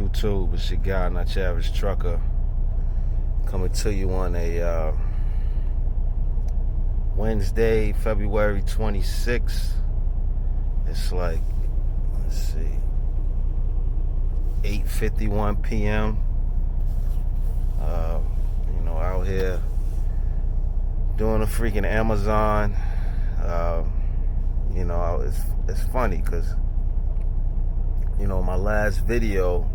YouTube? It's your guy, not your average trucker, coming to you on a Wednesday, February 26th. It's like, let's see, 8:51 p.m. Out here doing a freaking Amazon. It's funny because my last video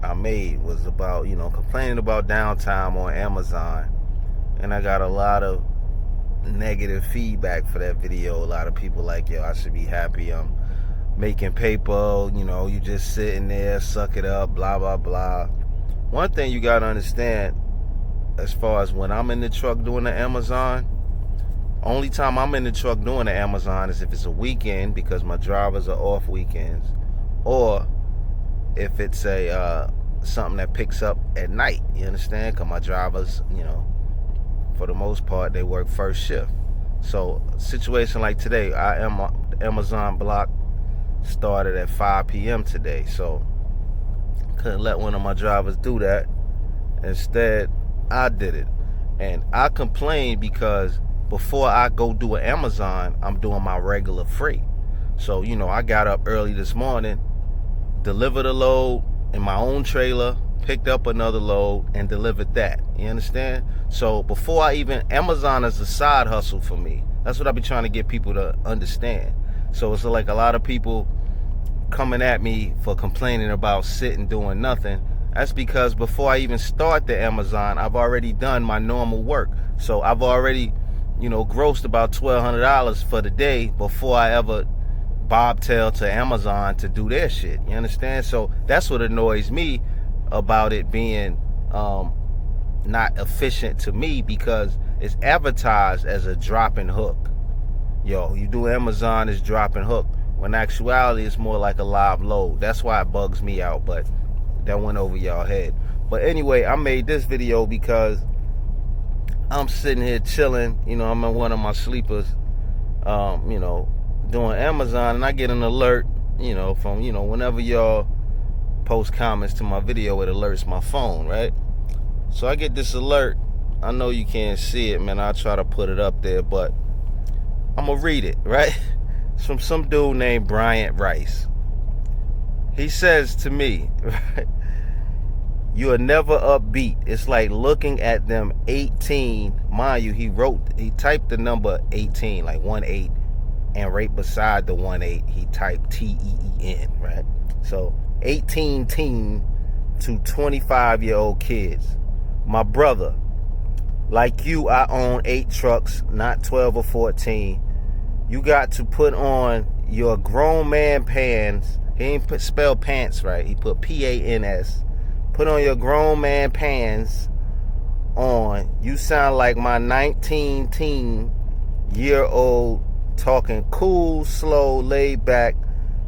I made was about complaining about downtime on Amazon, and I got a lot of negative feedback for that video. A lot of people like, yo, I should be happy I'm making paper, you just sitting there, suck it up, blah blah blah. One thing you gotta understand, as far as when I'm in the truck doing the Amazon, only time I'm in the truck doing the Amazon is if it's a weekend, because my drivers are off weekends, or if it's a something that picks up at night. You understand? Because my drivers, for the most part, they work first shift. So a situation like today, the Amazon block started at 5 p.m. today, so couldn't let one of my drivers do that. Instead, I did it. And I complained because before I go do an Amazon, I'm doing my regular freight. So, I got up early this morning, delivered a load in my own trailer, picked up another load, and delivered that. You understand? So before Amazon is a side hustle for me. That's what I be trying to get people to understand. So it's like a lot of people coming at me for complaining about sitting doing nothing. That's because before I even start the Amazon, I've already done my normal work. So I've already, grossed about $1,200 for the day before I ever bobtail to Amazon to do their shit. You understand? So that's what annoys me about it being not efficient to me, because it's advertised as a dropping hook. Yo, you do Amazon, it's dropping hook, when actuality it's more like a live load. That's why it bugs me out, but that went over y'all head. But anyway, I made this video because I'm sitting here chilling. I'm in one of my sleepers, doing Amazon, and I get an alert, from, whenever y'all post comments to my video, it alerts my phone, right? So I get this alert. I know you can't see it, man. I'll try to put it up there, but I'm gonna read it, right? It's from some dude named Bryant Rice. He says to me, right, you are never upbeat. It's like looking at them 18. Mind you, he typed the number 18, like 18, and right beside the 18, he typed TEEN, right? So 18 teen to 25-year-old kids. My brother, like you, I own 8 trucks, not 12 or 14. You got to put on your grown man pants. He ain't spell pants right. He put PANS. Put on your grown man pants on. You sound like my 19-year-old talking cool, slow, laid back,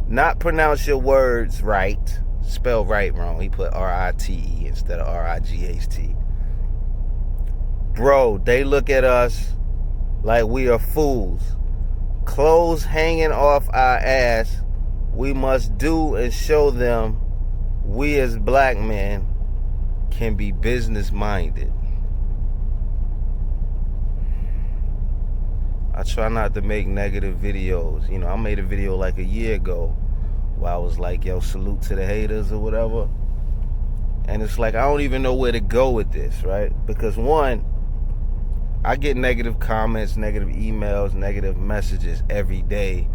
not pronounce your words right. Spell right wrong. He put RITE instead of RIGHT. Bro, they look at us like we are fools. Clothes hanging off our ass. We must do and show them we as black men can be business minded. I try not to make negative videos. I made a video like a year ago where I was like, yo, salute to the haters or whatever. And it's like, I don't even know where to go with this, right? Because one, I get negative comments, negative emails, negative messages every day.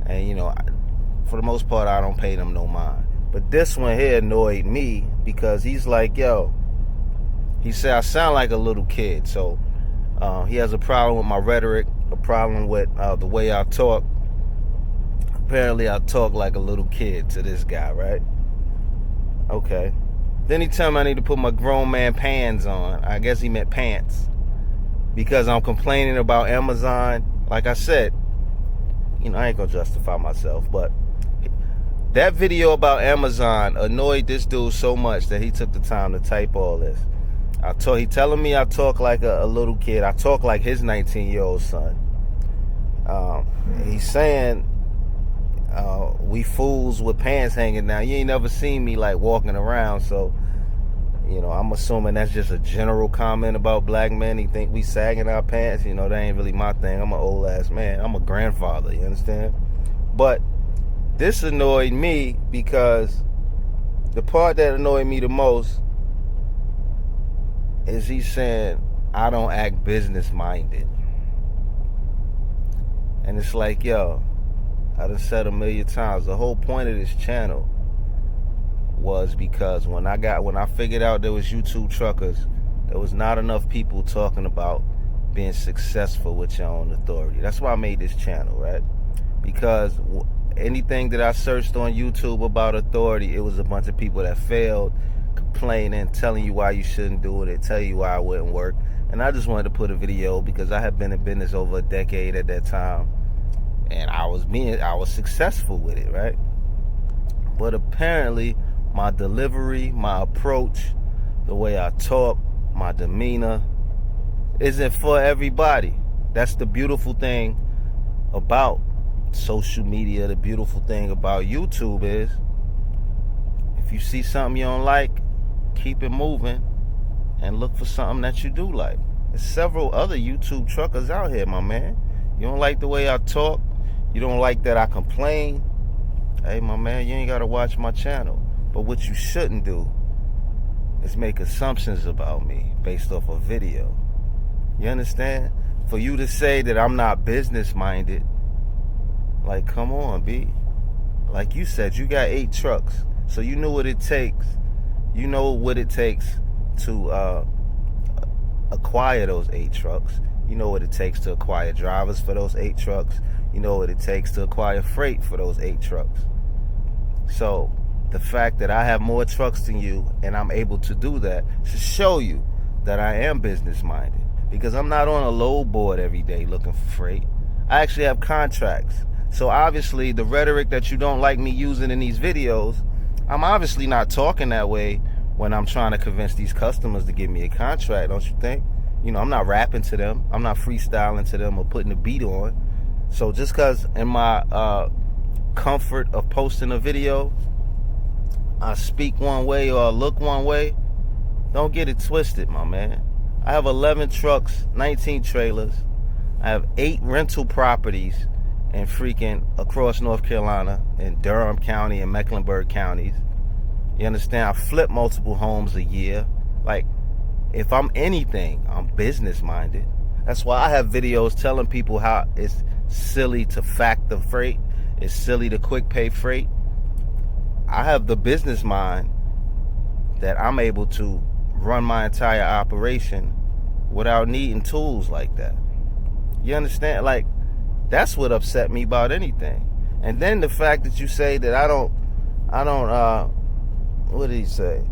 And, for the most part, I don't pay them no mind. But this one here annoyed me because he's like, yo, he said I sound like a little kid. So he has a problem with my rhetoric, a problem with the way I talk. Apparently I talk like a little kid to this guy, right? Okay. Then he told me I need to put my grown man pants on. I guess he meant pants, because I'm complaining about Amazon. Like I said, I ain't gonna justify myself, but that video about Amazon annoyed this dude so much that he took the time to type all this. He telling me I talk like a little kid. I talk like his 19-year-old son. He's saying we fools with pants hanging down. You ain't never seen me like walking around, so I'm assuming that's just a general comment about black men. He think we sagging our pants. That ain't really my thing. I'm an old ass man. I'm a grandfather, you understand? But this annoyed me because the part that annoyed me the most is he saying I don't act business minded. And it's like, yo, I done said a million times, the whole point of this channel was because when I figured out there was YouTube truckers, there was not enough people talking about being successful with your own authority. That's why I made this channel, right? Because anything that I searched on YouTube about authority, it was a bunch of people that failed, complaining, telling you why you shouldn't do it, tell you why it wouldn't work. And I just wanted to put a video because I had been in business over a decade at that time, and I was successful with it, right? But apparently my delivery, my approach, the way I talk, my demeanor isn't for everybody. That's the beautiful thing about social media. The beautiful thing about YouTube is if you see something you don't like, keep it moving and look for something that you do like. There's several other YouTube truckers out here, my man. You don't like the way I talk, you don't like that I complain, hey, my man, you ain't gotta watch my channel. But what you shouldn't do is make assumptions about me based off a video. You understand? For you to say that I'm not business minded, like, come on, B. Like you said, you got 8 trucks, so you know what it takes. You know what it takes to acquire those 8 trucks. You know what it takes to acquire drivers for those 8 trucks. You know what it takes to acquire freight for those 8 trucks. So the fact that I have more trucks than you and I'm able to do that should show you that I am business minded, because I'm not on a load board every day looking for freight. I actually have contracts. So obviously the rhetoric that you don't like me using in these videos, I'm obviously not talking that way when I'm trying to convince these customers to give me a contract, don't you think? I'm not rapping to them, I'm not freestyling to them or putting a beat on. So just because in my comfort of posting a video I speak one way or look one way, don't get it twisted, my man. I have 11 trucks, 19 trailers. I have 8 rental properties in freaking across North Carolina, in Durham County and Mecklenburg counties. You understand? I flip multiple homes a year. Like, if I'm anything, I'm business minded. That's why I have videos telling people how it's silly to factor freight, it's silly to quick pay freight. I have the business mind that I'm able to run my entire operation without needing tools like that. You understand? Like, that's what upset me about anything. And then the fact that you say that I don't what did he say?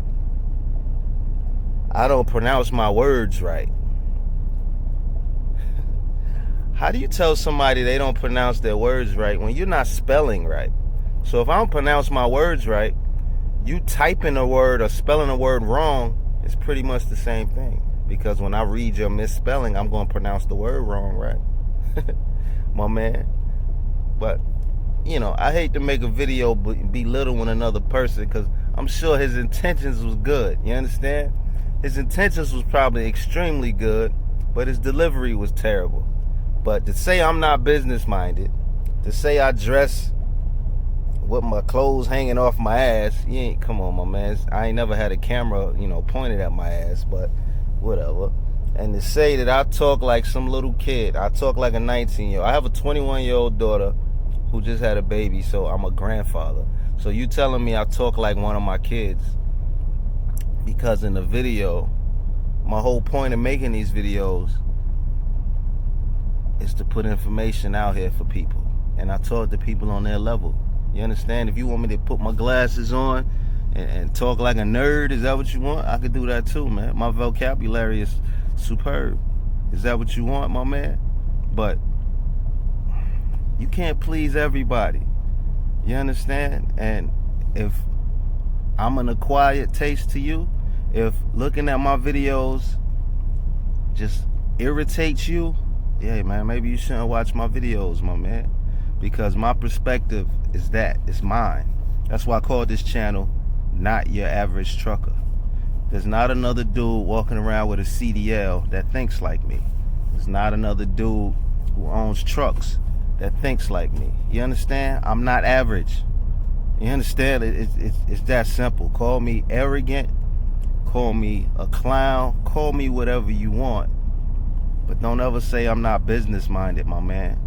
I don't pronounce my words right. How do you tell somebody they don't pronounce their words right when you're not spelling right? So if I don't pronounce my words right, you typing a word or spelling a word wrong is pretty much the same thing. Because when I read your misspelling, I'm going to pronounce the word wrong, right? My man. But, I hate to make a video belittling another person, because I'm sure his intentions was good. You understand? His intentions was probably extremely good, but his delivery was terrible. But to say I'm not business minded, to say I dress with my clothes hanging off my ass, come on, my man. I ain't never had a camera, pointed at my ass, but whatever. And to say that I talk like some little kid, I talk like a 19-year-old. I have a 21-year-old daughter who just had a baby, so I'm a grandfather. So you telling me I talk like one of my kids? Because in the video, my whole point of making these videos is to put information out here for people. And I talk to people on their level. You understand? If you want me to put my glasses on and talk like a nerd, is that what you want? I could do that too, man. My vocabulary is superb. Is that what you want, my man? But you can't please everybody. You understand? And if I'm an acquired taste to you, if looking at my videos just irritates you, yeah, man, maybe you shouldn't watch my videos, my man. because my perspective is that. It's mine. That's why I call this channel Not Your Average Trucker. There's not another dude walking around with a CDL that thinks like me. There's not another dude who owns trucks that thinks like me. You understand? I'm not average. You understand? It's that simple. Call me arrogant, call me a clown, call me whatever you want, but don't ever say I'm not business minded, my man.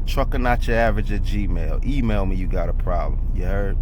Trucker not your average at Gmail. Email me, you got a problem. You heard?